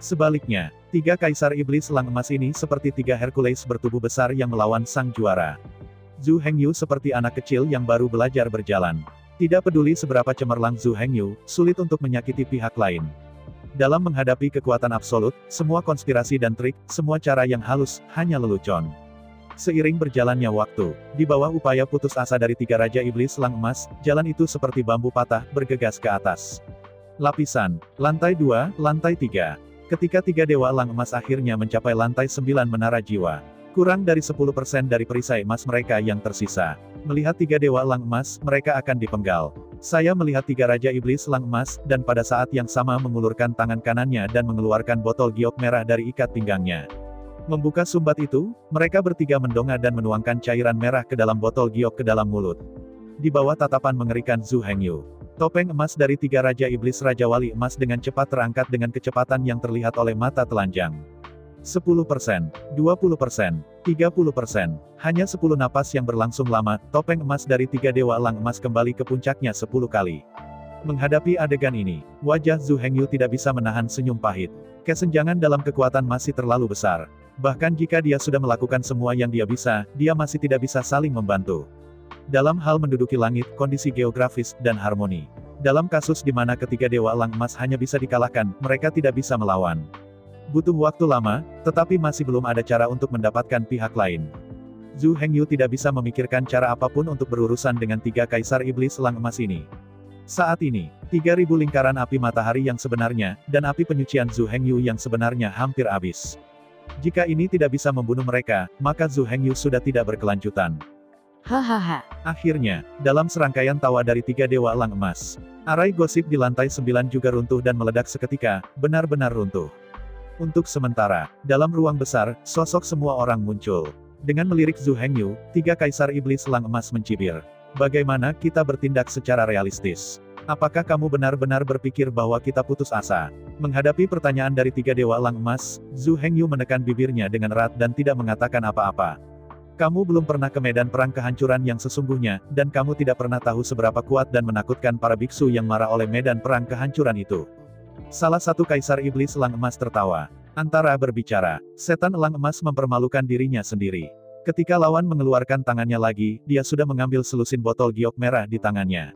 Sebaliknya, tiga kaisar iblis elang emas ini seperti tiga Hercules bertubuh besar yang melawan sang juara. Zhu Hengyu seperti anak kecil yang baru belajar berjalan. Tidak peduli seberapa cemerlang Zhu Hengyu, sulit untuk menyakiti pihak lain. Dalam menghadapi kekuatan absolut, semua konspirasi dan trik, semua cara yang halus, hanya lelucon. Seiring berjalannya waktu, di bawah upaya putus asa dari tiga Raja Iblis Elang Emas, jalan itu seperti bambu patah, bergegas ke atas. Lapisan, lantai 2, lantai 3. Ketika tiga Dewa Elang Emas akhirnya mencapai lantai 9 Menara Jiwa. Kurang dari 10% dari perisai emas mereka yang tersisa. Melihat tiga Dewa Elang Emas, mereka akan dipenggal. Saya melihat tiga Raja Iblis Elang Emas, dan pada saat yang sama mengulurkan tangan kanannya dan mengeluarkan botol giok merah dari ikat pinggangnya. Membuka sumbat itu, mereka bertiga mendongak dan menuangkan cairan merah ke dalam botol giok ke dalam mulut. Di bawah tatapan mengerikan Zhu Hengyu, topeng emas dari tiga Raja Iblis Raja Wali Emas dengan cepat terangkat dengan kecepatan yang terlihat oleh mata telanjang. 10%, 20%, 30%, hanya 10 napas yang berlangsung lama, topeng emas dari tiga Dewa Elang Emas kembali ke puncaknya 10 kali. Menghadapi adegan ini, wajah Zhu Hengyu tidak bisa menahan senyum pahit. Kesenjangan dalam kekuatan masih terlalu besar. Bahkan jika dia sudah melakukan semua yang dia bisa, dia masih tidak bisa saling membantu. Dalam hal menduduki langit, kondisi geografis, dan harmoni. Dalam kasus di mana ketiga Dewa Elang Emas hanya bisa dikalahkan, mereka tidak bisa melawan. Butuh waktu lama, tetapi masih belum ada cara untuk mendapatkan pihak lain. Zhu Hengyu tidak bisa memikirkan cara apapun untuk berurusan dengan tiga kaisar iblis elang emas ini. Saat ini, 3.000 lingkaran api matahari yang sebenarnya, dan api penyucian Zhu Hengyu yang sebenarnya hampir habis. Jika ini tidak bisa membunuh mereka, maka Zhu Hengyu sudah tidak berkelanjutan. Hahaha. Akhirnya, dalam serangkaian tawa dari tiga Dewa Elang Emas, arai gosip di lantai 9 juga runtuh dan meledak seketika, benar-benar runtuh. Untuk sementara, dalam ruang besar, sosok semua orang muncul. Dengan melirik Zhu Hengyu, tiga kaisar iblis elang emas mencibir. Bagaimana kita bertindak secara realistis? Apakah kamu benar-benar berpikir bahwa kita putus asa? Menghadapi pertanyaan dari tiga Dewa Elang Emas, Zhu Hengyu menekan bibirnya dengan erat dan tidak mengatakan apa-apa. Kamu belum pernah ke medan perang kehancuran yang sesungguhnya, dan kamu tidak pernah tahu seberapa kuat dan menakutkan para biksu yang marah oleh medan perang kehancuran itu. Salah satu kaisar iblis elang emas tertawa. Antara berbicara, setan elang emas mempermalukan dirinya sendiri. Ketika lawan mengeluarkan tangannya lagi, dia sudah mengambil selusin botol giok merah di tangannya.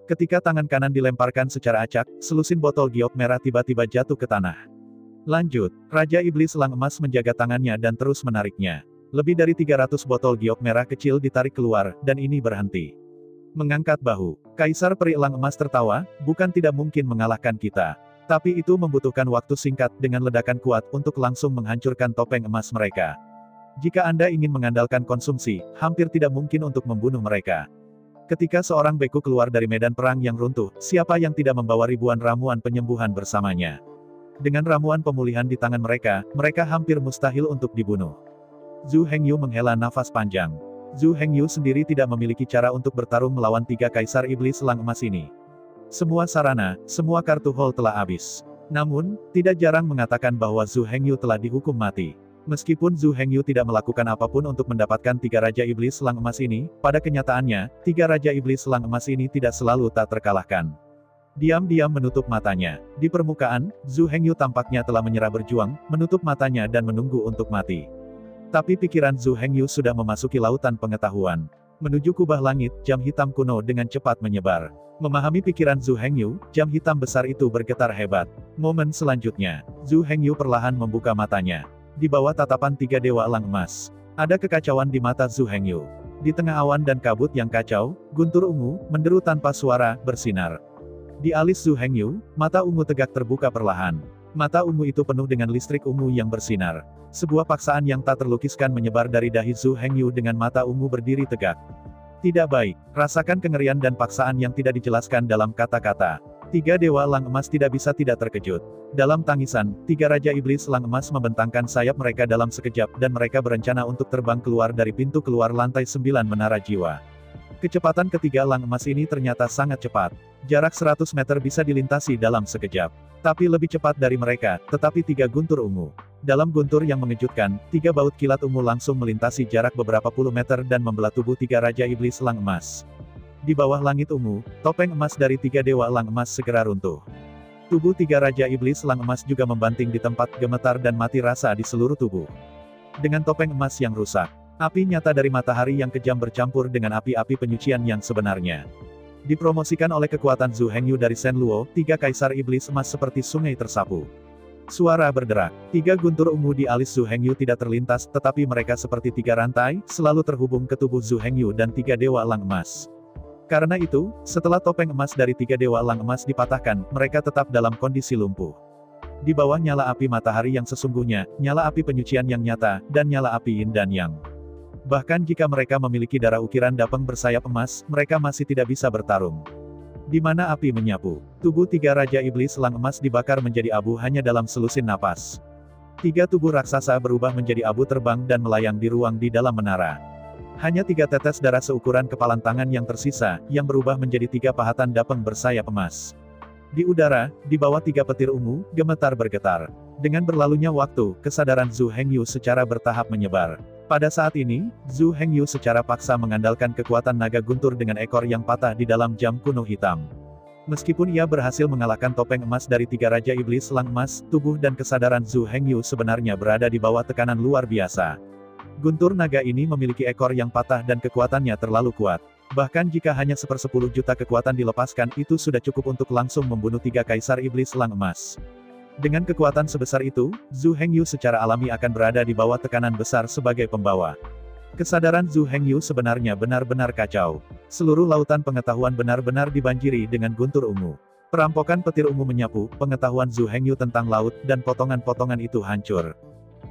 Ketika tangan kanan dilemparkan secara acak, selusin botol giok merah tiba-tiba jatuh ke tanah. Lanjut, Raja Iblis Elang Emas menjaga tangannya dan terus menariknya. Lebih dari 300 botol giok merah kecil ditarik keluar, dan ini berhenti. Mengangkat bahu, Kaisar Peri Elang Emas tertawa, bukan tidak mungkin mengalahkan kita. Tapi itu membutuhkan waktu singkat dengan ledakan kuat untuk langsung menghancurkan topeng emas mereka. Jika Anda ingin mengandalkan konsumsi, hampir tidak mungkin untuk membunuh mereka. Ketika seorang beku keluar dari medan perang yang runtuh, siapa yang tidak membawa ribuan ramuan penyembuhan bersamanya? Dengan ramuan pemulihan di tangan mereka, mereka hampir mustahil untuk dibunuh. Zhu Hengyu menghela nafas panjang. Zhu Hengyu sendiri tidak memiliki cara untuk bertarung melawan tiga kaisar iblis elang emas ini. Semua sarana, semua kartu hall telah habis. Namun, tidak jarang mengatakan bahwa Zhu Hengyu telah dihukum mati. Meskipun Zhu Hengyu tidak melakukan apapun untuk mendapatkan tiga Raja Iblis Elang Emas ini, pada kenyataannya, tiga Raja Iblis Elang Emas ini tidak selalu tak terkalahkan. Diam-diam menutup matanya. Di permukaan, Zhu Hengyu tampaknya telah menyerah berjuang, menutup matanya dan menunggu untuk mati. Tapi pikiran Zhu Hengyu sudah memasuki lautan pengetahuan. Menuju kubah langit, jam hitam kuno dengan cepat menyebar. Memahami pikiran Zhu Hengyu, jam hitam besar itu bergetar hebat. Momen selanjutnya, Zhu Hengyu perlahan membuka matanya. Di bawah tatapan tiga Dewa Elang Emas, ada kekacauan di mata Zhu Hengyu. Di tengah awan dan kabut yang kacau, guntur ungu, menderu tanpa suara, bersinar. Di alis Zhu Hengyu, mata ungu tegak terbuka perlahan. Mata ungu itu penuh dengan listrik ungu yang bersinar. Sebuah paksaan yang tak terlukiskan menyebar dari dahi Zhu Hengyu dengan mata ungu berdiri tegak. Tidak baik, rasakan kengerian dan paksaan yang tidak dijelaskan dalam kata-kata. Tiga Dewa Elang Emas tidak bisa tidak terkejut. Dalam tangisan, tiga Raja Iblis Elang Emas membentangkan sayap mereka dalam sekejap dan mereka berencana untuk terbang keluar dari pintu keluar lantai 9 Menara Jiwa. Kecepatan ketiga elang emas ini ternyata sangat cepat. Jarak 100 meter bisa dilintasi dalam sekejap. Tapi lebih cepat dari mereka, tetapi 3 guntur ungu. Dalam guntur yang mengejutkan, 3 baut kilat ungu langsung melintasi jarak beberapa puluh meter dan membelah tubuh 3 Raja Iblis Elang Emas. Di bawah langit ungu, topeng emas dari 3 Dewa Elang Emas segera runtuh. Tubuh 3 Raja Iblis Elang Emas juga membanting di tempat, gemetar dan mati rasa di seluruh tubuh. Dengan topeng emas yang rusak, api nyata dari matahari yang kejam bercampur dengan api-api penyucian yang sebenarnya. Dipromosikan oleh kekuatan Zhu Hengyu dari Shen Luo, 3 Kaisar Iblis Emas seperti sungai tersapu. Suara berderak. 3 guntur ungu di alis Zhu Hengyu tidak terlintas, tetapi mereka seperti 3 rantai, selalu terhubung ke tubuh Zhu Hengyu dan 3 Dewa Elang Emas. Karena itu, setelah topeng emas dari 3 Dewa Elang Emas dipatahkan, mereka tetap dalam kondisi lumpuh. Di bawah nyala api matahari yang sesungguhnya, nyala api penyucian yang nyata, dan nyala api yin dan yang. Bahkan jika mereka memiliki darah ukiran dapeng bersayap emas, mereka masih tidak bisa bertarung. Di mana api menyapu, tubuh 3 Raja Iblis Elang Emas dibakar menjadi abu hanya dalam selusin napas. 3 tubuh raksasa berubah menjadi abu terbang dan melayang di ruang di dalam menara. Hanya 3 tetes darah seukuran kepalan tangan yang tersisa, yang berubah menjadi 3 pahatan dapeng bersayap emas. Di udara, di bawah 3 petir ungu, gemetar bergetar. Dengan berlalunya waktu, kesadaran Zhu Hengyu secara bertahap menyebar. Pada saat ini, Zhu Hengyu secara paksa mengandalkan kekuatan naga guntur dengan ekor yang patah di dalam jam kuno hitam. Meskipun ia berhasil mengalahkan topeng emas dari 3 Raja Iblis Elang Emas, tubuh dan kesadaran Zhu Hengyu sebenarnya berada di bawah tekanan luar biasa. Guntur naga ini memiliki ekor yang patah dan kekuatannya terlalu kuat. Bahkan jika hanya 1/10 juta kekuatan dilepaskan, itu sudah cukup untuk langsung membunuh 3 Kaisar Iblis Elang Emas. Dengan kekuatan sebesar itu, Zhu Hengyu secara alami akan berada di bawah tekanan besar sebagai pembawa. Kesadaran Zhu Hengyu sebenarnya benar-benar kacau. Seluruh lautan pengetahuan benar-benar dibanjiri dengan guntur ungu. Perampokan petir ungu menyapu, pengetahuan Zhu Hengyu tentang laut, dan potongan-potongan itu hancur.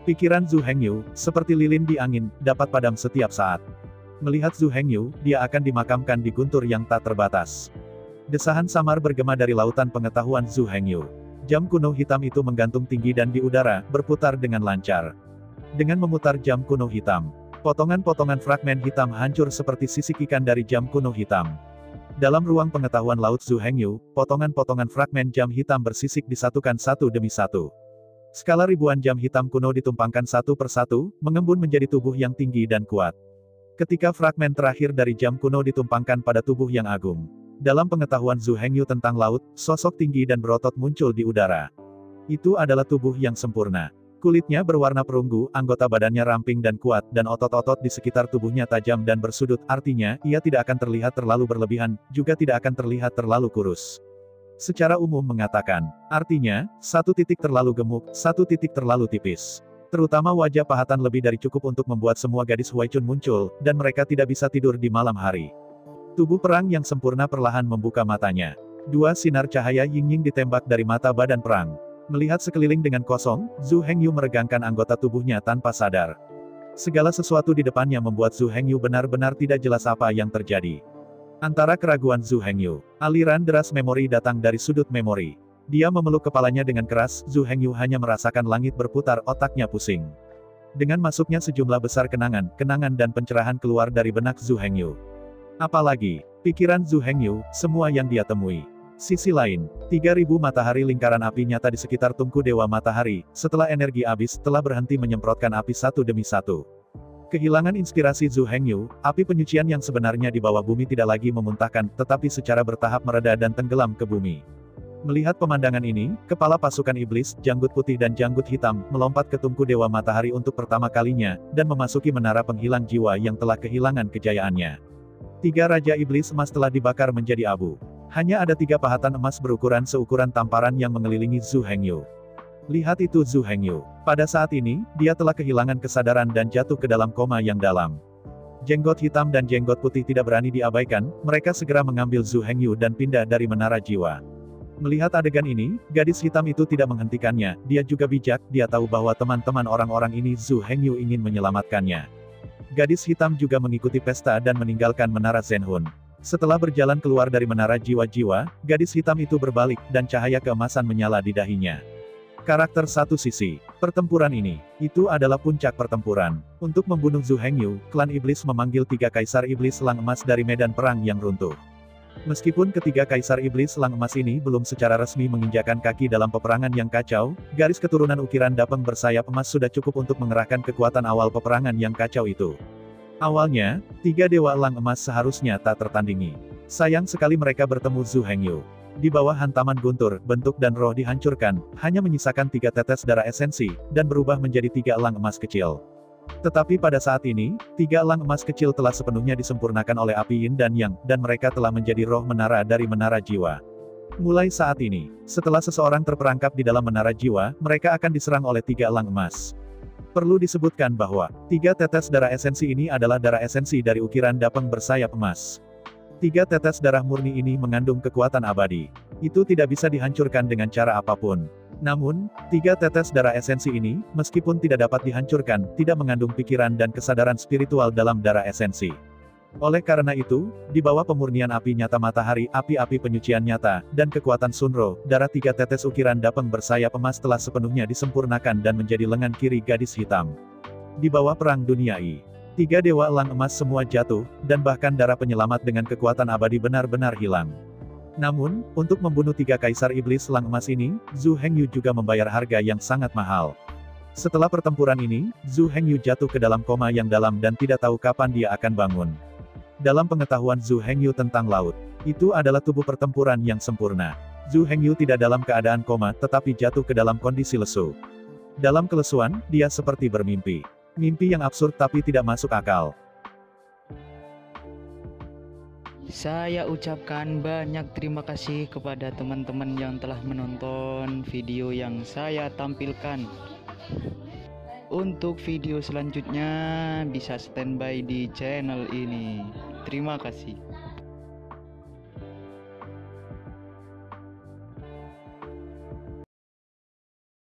Pikiran Zhu Hengyu, seperti lilin di angin, dapat padam setiap saat. Melihat Zhu Hengyu, dia akan dimakamkan di guntur yang tak terbatas. Desahan samar bergema dari lautan pengetahuan Zhu Hengyu. Jam kuno hitam itu menggantung tinggi dan di udara, berputar dengan lancar. Dengan memutar jam kuno hitam, potongan-potongan fragmen hitam hancur seperti sisik ikan dari jam kuno hitam. Dalam ruang pengetahuan laut Zhu Hengyu, potongan-potongan fragmen jam hitam bersisik disatukan satu demi satu. Skala ribuan jam hitam kuno ditumpangkan satu persatu, mengembun menjadi tubuh yang tinggi dan kuat. Ketika fragmen terakhir dari jam kuno ditumpangkan pada tubuh yang agung. Dalam pengetahuan Zhu Hengyu tentang laut, sosok tinggi dan berotot muncul di udara. Itu adalah tubuh yang sempurna. Kulitnya berwarna perunggu, anggota badannya ramping dan kuat, dan otot-otot di sekitar tubuhnya tajam dan bersudut, artinya, ia tidak akan terlihat terlalu berlebihan, juga tidak akan terlihat terlalu kurus. Secara umum mengatakan, artinya, 1 titik terlalu gemuk, 1 titik terlalu tipis. Terutama wajah pahatan lebih dari cukup untuk membuat semua gadis Huaichun muncul, dan mereka tidak bisa tidur di malam hari. Tubuh perang yang sempurna perlahan membuka matanya. 2 sinar cahaya yin-yang ditembak dari mata badan perang. Melihat sekeliling dengan kosong, Zhu Hengyu meregangkan anggota tubuhnya tanpa sadar. Segala sesuatu di depannya membuat Zhu Hengyu benar-benar tidak jelas apa yang terjadi. Antara keraguan Zhu Hengyu, aliran deras memori datang dari sudut memori. Dia memeluk kepalanya dengan keras, Zhu Hengyu hanya merasakan langit berputar, otaknya pusing. Dengan masuknya sejumlah besar kenangan dan pencerahan keluar dari benak Zhu Hengyu. Apalagi, pikiran Zhu Hengyu, semua yang dia temui. Sisi lain, 3000 matahari lingkaran api nyata di sekitar tungku Dewa Matahari, setelah energi habis, telah berhenti menyemprotkan api satu demi satu. Kehilangan inspirasi Zhu Hengyu, api penyucian yang sebenarnya di bawah bumi tidak lagi memuntahkan, tetapi secara bertahap mereda dan tenggelam ke bumi. Melihat pemandangan ini, kepala pasukan iblis, janggut putih dan janggut hitam, melompat ke tungku Dewa Matahari untuk pertama kalinya, dan memasuki menara penghilang jiwa yang telah kehilangan kejayaannya. 3 Raja Iblis Emas telah dibakar menjadi abu. Hanya ada 3 pahatan emas berukuran seukuran tamparan yang mengelilingi Zhu Hengyu. Lihat itu Zhu Hengyu. Pada saat ini, dia telah kehilangan kesadaran dan jatuh ke dalam koma yang dalam. Jenggot hitam dan jenggot putih tidak berani diabaikan, mereka segera mengambil Zhu Hengyu dan pindah dari menara jiwa. Melihat adegan ini, gadis hitam itu tidak menghentikannya, dia juga bijak, dia tahu bahwa teman-teman orang-orang ini Zhu Hengyu ingin menyelamatkannya. Gadis hitam juga mengikuti pesta dan meninggalkan menara Zhenhun. Setelah berjalan keluar dari menara jiwa-jiwa, gadis hitam itu berbalik, dan cahaya keemasan menyala di dahinya. Karakter satu sisi. Pertempuran ini, itu adalah puncak pertempuran. Untuk membunuh Zhu Hengyu, klan iblis memanggil 3 kaisar iblis selang emas dari medan perang yang runtuh. Meskipun ketiga kaisar iblis selang emas ini belum secara resmi menginjakan kaki dalam peperangan yang kacau, garis keturunan ukiran Dapeng bersayap emas sudah cukup untuk mengerahkan kekuatan awal peperangan yang kacau itu. Awalnya, 3 dewa elang emas seharusnya tak tertandingi. Sayang sekali mereka bertemu Zhu Hengyu. Di bawah hantaman guntur, bentuk dan roh dihancurkan, hanya menyisakan 3 tetes darah esensi, dan berubah menjadi 3 elang emas kecil. Tetapi pada saat ini, 3 elang emas kecil telah sepenuhnya disempurnakan oleh api yin dan yang, dan mereka telah menjadi roh menara dari menara jiwa. Mulai saat ini, setelah seseorang terperangkap di dalam menara jiwa, mereka akan diserang oleh 3 elang emas. Perlu disebutkan bahwa, 3 tetes darah esensi ini adalah darah esensi dari ukiran Dapeng bersayap emas. 3 tetes darah murni ini mengandung kekuatan abadi. Itu tidak bisa dihancurkan dengan cara apapun. Namun, 3 tetes darah esensi ini, meskipun tidak dapat dihancurkan, tidak mengandung pikiran dan kesadaran spiritual dalam darah esensi. Oleh karena itu, di bawah pemurnian api nyata matahari, api-api penyucian nyata, dan kekuatan Sunro, darah 3 tetes ukiran Dapeng bersayap emas telah sepenuhnya disempurnakan dan menjadi lengan kiri gadis hitam. Di bawah perang dunia I, 3 dewa elang emas semua jatuh, dan bahkan darah penyelamat dengan kekuatan abadi benar-benar hilang. Namun, untuk membunuh 3 kaisar iblis elang emas ini, Zhu Hengyu juga membayar harga yang sangat mahal. Setelah pertempuran ini, Zhu Hengyu jatuh ke dalam koma yang dalam dan tidak tahu kapan dia akan bangun. Dalam pengetahuan Zhu Hengyu tentang laut, itu adalah tubuh pertempuran yang sempurna. Zhu Hengyu tidak dalam keadaan koma, tetapi jatuh ke dalam kondisi lesu. Dalam kelesuan, dia seperti bermimpi. Mimpi yang absurd tapi tidak masuk akal. Saya ucapkan banyak terima kasih kepada teman-teman yang telah menonton video yang saya tampilkan. Untuk video selanjutnya bisa standby di channel ini. Terima kasih.